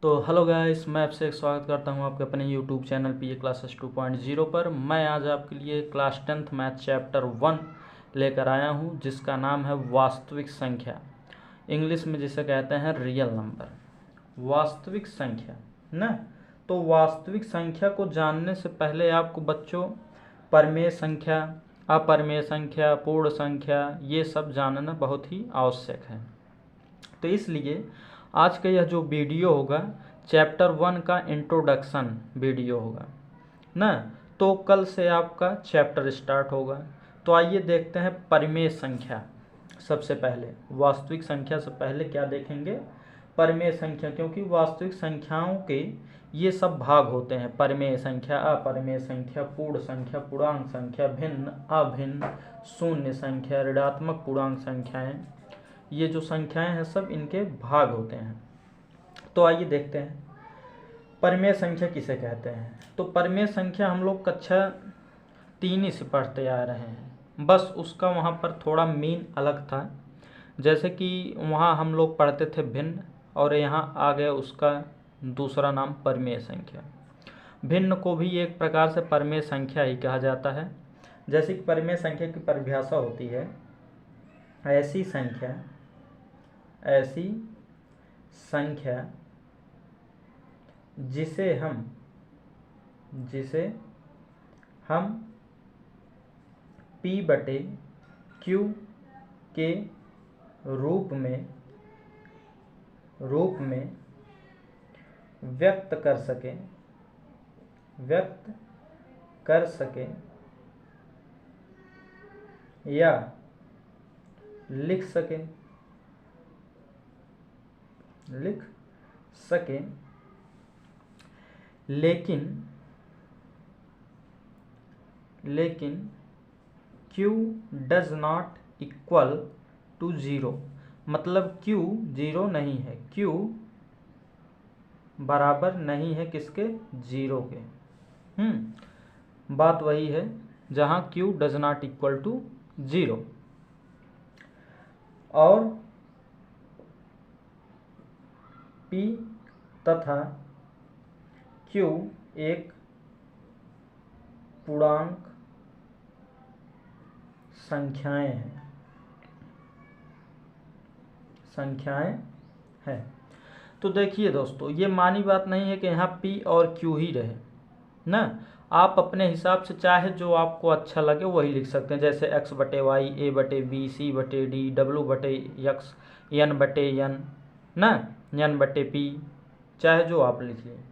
तो hello guys, मैं आपसे एक स्वागत करता हूं आपके अपने यूट्यूब चैनल पीए क्लासेस 2.0 पर। मैं आज आपके लिए क्लास 10th मैथ चैप्टर 1 लेकर आया हूं, जिसका नाम है वास्तविक संख्या, इंग्लिश में जिसे कहते हैं रियल नंबर। वास्तविक संख्या ना, तो वास्तविक संख्या को जानने से पहले आपको बच्चों परिमेय संख्या, अपरिमेय संख्या, पूर्ण संख्या, ये सब जानना बहुत ही आवश्यक है। तो इसलिए आज का यह जो वीडियो होगा चैप्टर 1 का इंट्रोडक्शन वीडियो होगा ना। तो कल से आपका चैप्टर स्टार्ट होगा। तो आइए देखते हैं परिमेय संख्या। सबसे पहले वास्तविक संख्या से पहले क्या देखेंगे? परिमेय संख्या, क्योंकि वास्तविक संख्याओं के ये सब भाग होते हैं: परिमेय संख्या, अपरिमेय संख्या, पूर्ण संख्या, पूर्णांक संख्या, भिन्न, अभिन्न, शून्य संख्या, ऋणात्मक पूर्णांक संख्याएं। ये जो संख्याएं हैं सब इनके भाग होते हैं। तो आइए देखते हैं परिमेय संख्या किसे कहते हैं। तो परिमेय संख्या हम लोग कक्षा 3 ही से पढ़ते आ रहे हैं, बस उसका वहाँ पर थोड़ा मीन अलग था। जैसे कि वहाँ हम लोग पढ़ते थे भिन्न, और यहाँ आ गया उसका दूसरा नाम परिमेय संख्या। भिन्न को भी एक प्रकार से परिमेय संख्या ही कहा जाता है। जैसे कि परिमेय संख्या की परिभाषा होती है: ऐसी संख्या जिसे हम P/Q के रूप में व्यक्त कर सके या लिख सके, लेकिन Q does not equal to zero. मतलब Q ज़ीरो नहीं है, Q बराबर नहीं है किसके? ज़ीरो के। बात वही है जहाँ Q does not equal to zero. और P तथा Q एक पूर्णांक संख्याएं हैं। तो देखिए दोस्तों, ये मानी बात नहीं है कि यहाँ P और Q ही रहे ना। आप अपने हिसाब से चाहे जो आपको अच्छा लगे वही लिख सकते हैं। जैसे x/y, a/b, c/d, w/x, n/n ना, n/p, चाहे जो आप लिख लें।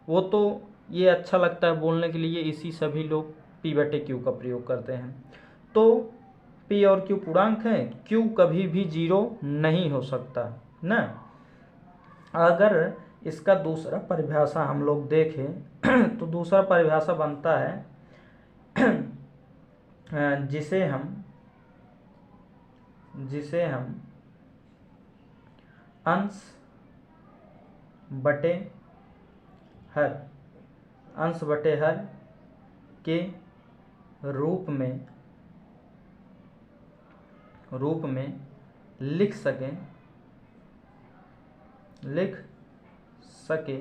वो तो ये अच्छा लगता है बोलने के लिए, इसी सभी लोग P/Q का प्रयोग करते हैं। तो P और Q पूर्णांक हैं, Q कभी भी ज़ीरो नहीं हो सकता ना। अगर इसका दूसरा परिभाषा हम लोग देखें तो दूसरा परिभाषा बनता है जिसे हम अंश बटे हर के रूप में लिख सके,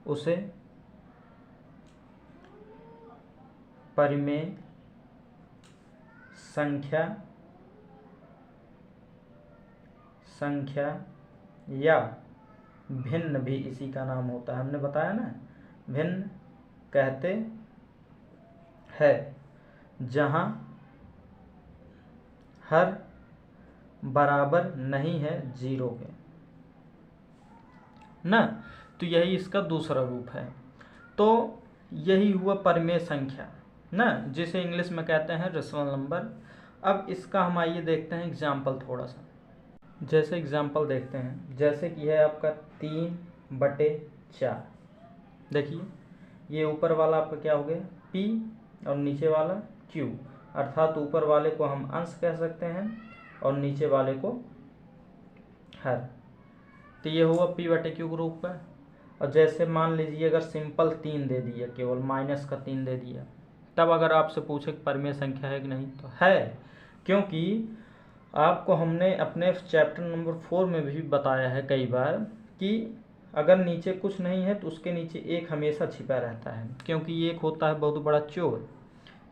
उसे परिमेय संख्या या भिन्न भी इसी का नाम होता है। हमने बताया ना, भिन्न कहते हैं जहाँ हर बराबर नहीं है ज़ीरो के ना। तो यही इसका दूसरा रूप है। तो यही हुआ परिमेय संख्या ना, जिसे इंग्लिश में कहते हैं रेशनल नंबर। अब इसका हम आइए देखते हैं एग्जाम्पल थोड़ा सा। जैसे एग्जाम्पल देखते हैं, जैसे कि है आपका 3/4। देखिए, ये ऊपर वाला आपका क्या हो गया? P और नीचे वाला Q, अर्थात ऊपर वाले को हम अंश कह सकते हैं और नीचे वाले को हर। तो ये हुआ P/Q ग्रुप का। और जैसे मान लीजिए अगर सिंपल 3 दे दिया, केवल -3 दे दिया, तब अगर आपसे पूछे परिमेय संख्या है कि नहीं, तो है। क्योंकि आपको हमने अपने चैप्टर नंबर 4 में भी बताया है कई बार कि अगर नीचे कुछ नहीं है तो उसके नीचे एक हमेशा छिपा रहता है, क्योंकि एक होता है बहुत बड़ा चोर,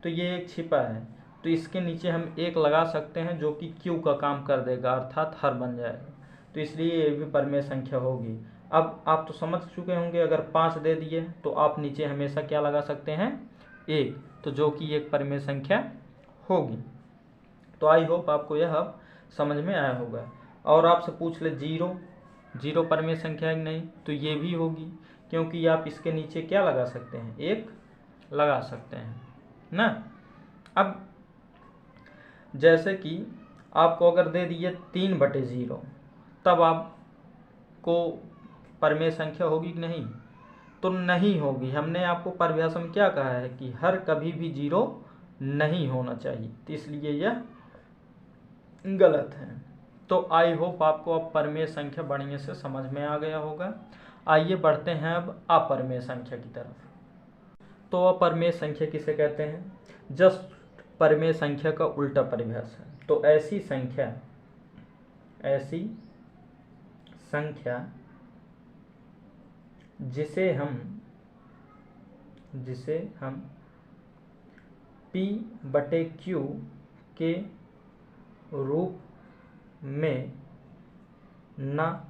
तो ये एक छिपा है, तो इसके नीचे हम एक लगा सकते हैं जो कि क्यू का काम कर देगा, अर्थात हर बन जाएगा, तो इसलिए ये भी परिमेय संख्या होगी। अब आप तो समझ चुके होंगे, अगर 5 दे दिए तो आप नीचे हमेशा क्या लगा सकते हैं, एक, तो जो कि एक परिमेय संख्या होगी। तो आई होप आपको यह अब समझ में आया होगा। और आपसे पूछ ले जीरो परिमेय संख्या है कि नहीं, तो ये भी होगी, क्योंकि आप इसके नीचे क्या लगा सकते हैं, एक लगा सकते हैं ना। अब जैसे कि आपको अगर दे दिए 3/0, तब आपको परिमेय संख्या होगी कि नहीं, तो नहीं होगी। हमने आपको परिभाषा में क्या कहा है कि हर कभी भी 0 नहीं होना चाहिए, तो इसलिए यह गलत है। तो आई होप आपको अब परिमेय संख्या बढ़िया से समझ में आ गया होगा। आइए बढ़ते हैं अब अपरिमेय संख्या की तरफ। तो अपरिमेय संख्या किसे कहते हैं, जस्ट परिमेय संख्या का उल्टा परिभाषा। तो ऐसी संख्या जिसे हम P/Q के रूप में न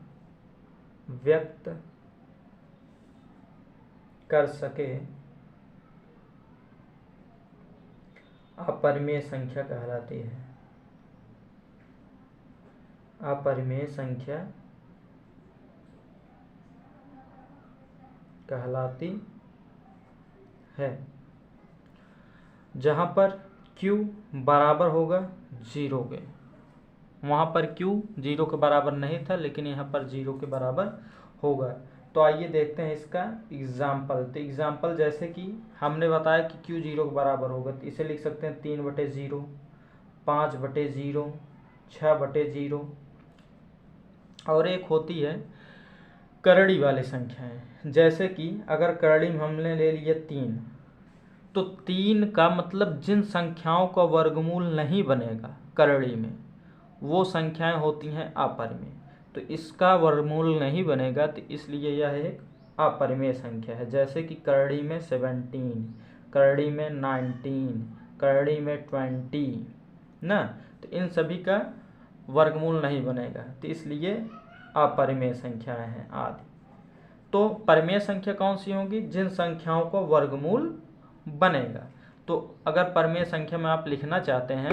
व्यक्त कर सके, अपरिमेय संख्या कहलाती है। अपरिमेय संख्या कहलाती है जहाँ पर Q बराबर होगा 0 के। वहाँ पर Q 0 के बराबर नहीं था, लेकिन यहाँ पर 0 के बराबर होगा। तो आइए देखते हैं इसका एग्जाम्पल। तो एग्जाम्पल जैसे कि हमने बताया कि Q 0 के बराबर होगा, तो इसे लिख सकते हैं 3/0, 5/0, 6/0, और एक होती है करड़ी वाली संख्याएं। जैसे कि अगर करड़ी में हमने ले लिया 3, तो 3 का मतलब जिन संख्याओं का वर्गमूल नहीं बनेगा करड़ी में, वो संख्याएं होती हैं अपरिमेय। तो इसका वर्गमूल नहीं बनेगा, तो इसलिए यह एक अपरिमेय संख्या है। जैसे कि करड़ी में 17, करड़ी में 19, करड़ी में 20 ना, तो इन सभी का वर्गमूल नहीं बनेगा, तो इसलिए अपरिमेय संख्याएं हैं आदि। तो परिमेय संख्या कौन सी होगी, जिन संख्याओं का वर्गमूल बनेगा। तो अगर परिमेय संख्या में आप लिखना चाहते हैं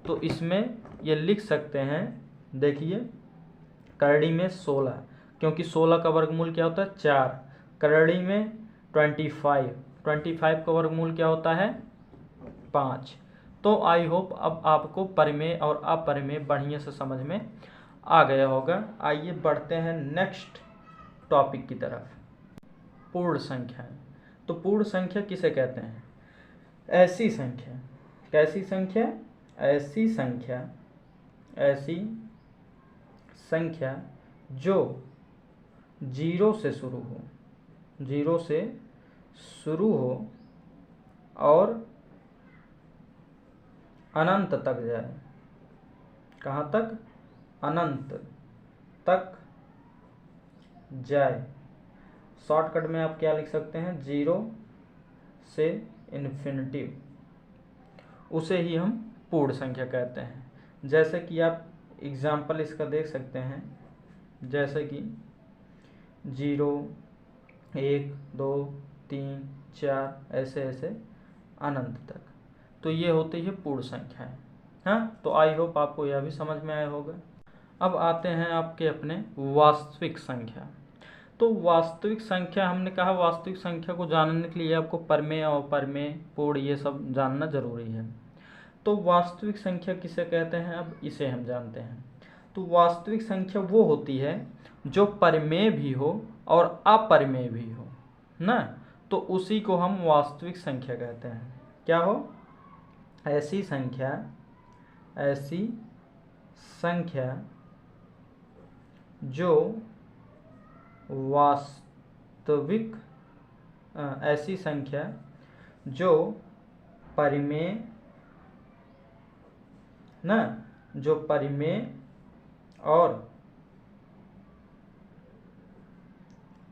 तो इसमें ये लिख सकते हैं। देखिए करड़ी में 16, क्योंकि 16 का वर्गमूल क्या होता है 4। करड़ी में 25 का वर्गमूल क्या होता है 5। तो आई होप अब आपको परिमेय और अपरिमेय बढ़िया से समझ में आ गया होगा। आइए बढ़ते हैं नेक्स्ट टॉपिक की तरफ, पूर्ण संख्याएं। तो पूर्ण संख्या किसे कहते हैं, ऐसी संख्या, कैसी संख्या, ऐसी संख्या जो 0 से शुरू हो और अनंत तक जाए। कहाँ तक, अनंत तक जाए। शॉर्टकट में आप क्या लिख सकते हैं, 0 से इन्फिनिटी, उसे ही हम पूर्ण संख्या कहते हैं। जैसे कि आप एग्जाम्पल इसका देख सकते हैं, जैसे कि 0, 1, 2, 3, 4 ऐसे अनंत तक। तो ये होती है पूर्ण संख्याएं। हाँ, तो आई होप आपको यह भी समझ में आया होगा। अब आते हैं आपके अपने वास्तविक संख्या। तो वास्तविक संख्या, हमने कहा वास्तविक संख्या को जानने के लिए आपको परिमेय और अपरिमेय, पूर्ण, ये सब जानना जरूरी है। तो वास्तविक संख्या किसे कहते हैं, अब इसे हम जानते हैं। तो वास्तविक संख्या वो होती है जो परिमेय भी हो और अपरिमेय भी हो ना, तो उसी को हम वास्तविक संख्या कहते हैं। क्या हो, ऐसी संख्या जो वास्तविक, ऐसी संख्या जो परिमेय ना, जो परिमेय और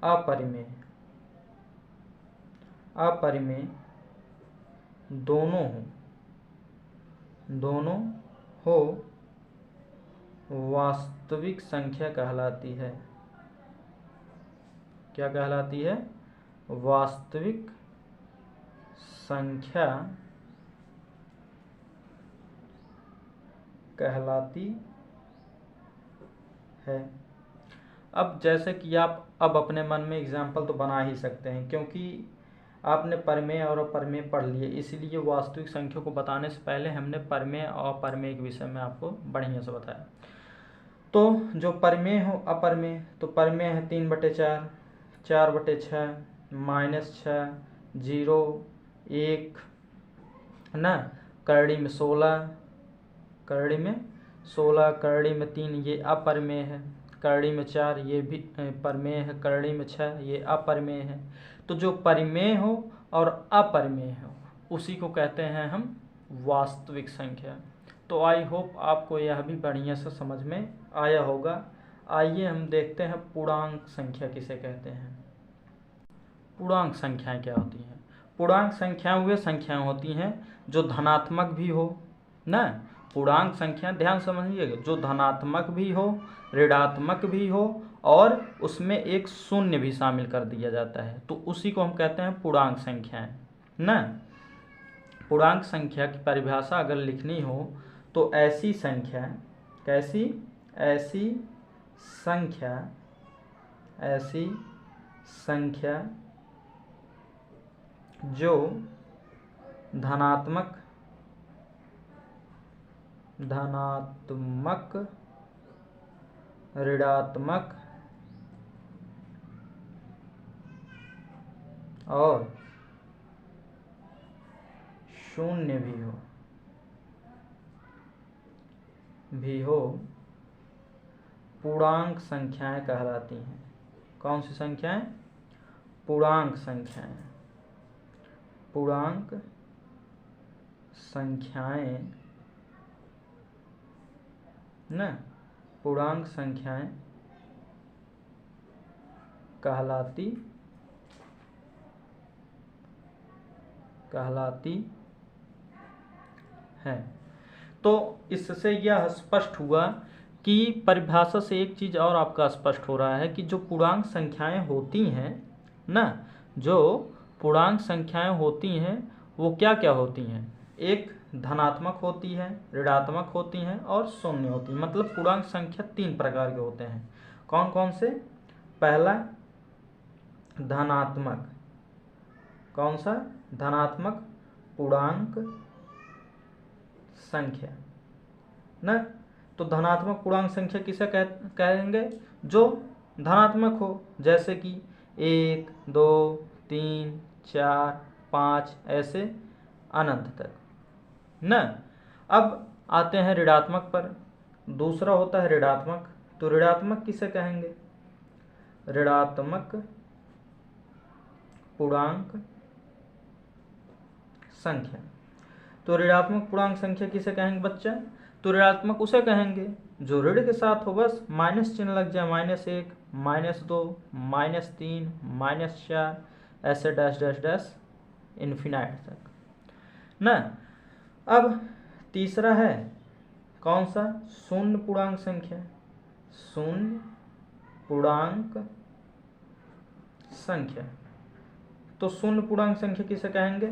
अपरिमेय, अपरिमेय दोनों हो वास्तविक संख्या कहलाती है। क्या कहलाती है? वास्तविक संख्या कहलाती है। अब जैसे कि आप अब अपने मन में एग्जाम्पल तो बना ही सकते हैं, क्योंकि आपने परिमेय और अपरिमेय पढ़ लिए, इसीलिए वास्तविक संख्या को बताने से पहले हमने परिमेय और अपरिमेय के विषय में आपको बढ़िया से बताया। तो जो परिमेय हो अपरिमेय, तो परिमेय है 3/4, 4/6, -6, 0, 1 ना, करड़ी में 16, करड़ी में 16, करड़ी में 3 ये अपरिमेय है, करड़ी में 4 ये भी परिमेय है, करड़ी में 6 ये अपरिमेय है। तो जो परिमेय हो और अपरिमेय हो उसी को कहते हैं हम वास्तविक संख्या। तो आई होप आपको यह भी बढ़िया से समझ में आया होगा। आइए हम देखते हैं पूर्णांक संख्या किसे कहते हैं। पूर्णांक संख्याएं क्या होती हैं? पूर्णांक संख्याएं वे संख्याएं होती हैं जो धनात्मक भी हो ना। पूर्णांक संख्या ध्यान समझिएगा, जो धनात्मक भी हो, ऋणात्मक भी हो और उसमें एक शून्य भी शामिल कर दिया जाता है, तो उसी को हम कहते हैं पूर्णांक संख्याएं ना। पूर्णांक संख्या की परिभाषा अगर लिखनी हो तो ऐसी संख्या, कैसी? ऐसी संख्या जो धनात्मक, ऋणात्मक और शून्य भी हो पूर्णांक संख्याएं कहलाती हैं। कौन सी संख्याएं? पूर्णांक संख्याएं। पूर्णांक संख्याएं ना, पूर्णांक संख्याएं कहलाती है। तो इससे यह स्पष्ट हुआ कि परिभाषा से एक चीज और आपका स्पष्ट हो रहा है कि जो पूर्णांक संख्याएं होती हैं ना, जो पूर्णांक संख्याएं होती हैं वो क्या क्या होती हैं? एक धनात्मक होती है, ऋणात्मक होती हैं और शून्य होती है। मतलब पूर्णांक संख्या 3 प्रकार के होते हैं। कौन कौन से? पहला धनात्मक, कौन सा? धनात्मक पूर्णांक संख्या ना। तो धनात्मक पूर्णांक संख्या किसे कहेंगे? जो धनात्मक हो, जैसे कि 1, 2, 3, 4, 5 ऐसे अनंत तक ना। अब आते हैं ऋणात्मक पर। दूसरा होता है ऋणात्मक। तो ऋणात्मक किसे कहेंगे? ऋणात्मक पूर्णांक संख्या। तो ऋणात्मक पूर्णांक संख्या किसे कहेंगे बच्चा? तो ऋणात्मक उसे कहेंगे जो ऋण के साथ हो, बस माइनस चिन्ह लग जाए, -1, -2, -3, -4 ऐसे डैश डैश डैश इन्फिनाइट तक ना। अब तीसरा है कौन सा? शून्य पूर्णांक संख्या। शून्य पूर्णांक संख्या। तो शून्य पूर्णांक संख्या किसे कहेंगे?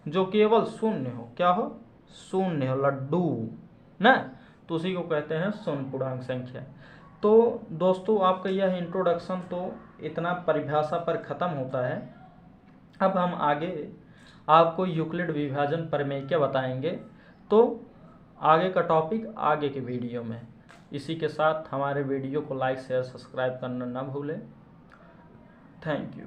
जो केवल शून्य हो। क्या हो? शून्य हो, लड्डू ना। तो उसी को कहते हैं शून्य पूर्णांक संख्या। तो दोस्तों आपका यह इंट्रोडक्शन तो इतना परिभाषा पर खत्म होता है। अब हम आगे आपको यूक्लिड विभाजन प्रमेय बताएंगे। तो आगे का टॉपिक आगे के वीडियो में। इसी के साथ हमारे वीडियो को लाइक शेयर सब्सक्राइब करना ना भूलें। Thank you.